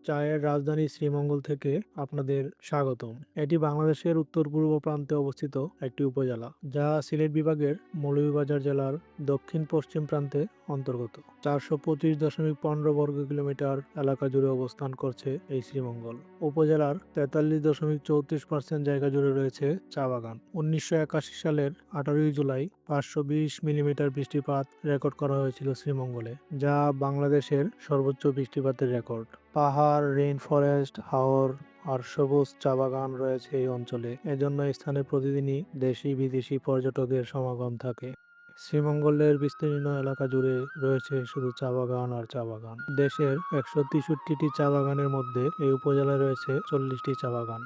চায়ের রাজধানী শ্রীমঙ্গল থেকে আপনাদের স্বাগতম। এটি বাংলাদেশের উত্তর-পূর্ব প্রান্তে অবস্থিত একটি উপজেলা, যা সিলেট বিভাগের মৌলভীবাজার জেলার দক্ষিণ-পশ্চিম প্রান্তে অন্তর্গত। ৪২৫.১৫ বর্গ কিলোমিটার এলাকা জুড়ে অবস্থান করছে এই শ্রীমঙ্গল। উপজেলার ৪৩.৩৪% জায়গা জুড়ে রয়েছে চা বাগান। ১৯৮১ সালের ১৮ জুলাই ৫২০ মিলিমিটার বৃষ্টিপাত রেকর্ড করা হয়েছিল শ্রীমঙ্গলে, যা বাংলাদেশের সর্বোচ্চ বৃষ্টিপাতের রেকর্ড। পাহাড়, রেইন ফরেস্ট, হাওর আর সবুজ চা বাগান রয়েছে এই অঞ্চলে। এজন্য স্থানে প্রতিদিনই দেশি বিদেশি পর্যটকদের সমাগম থাকে। শ্রীমঙ্গলের বিস্তীর্ণ এলাকা জুড়ে রয়েছে শুধু চা বাগান আর চা বাগান। দেশের ১৬৩টি চা বাগানের মধ্যে এই উপজেলায় রয়েছে ৪০টি চা বাগান।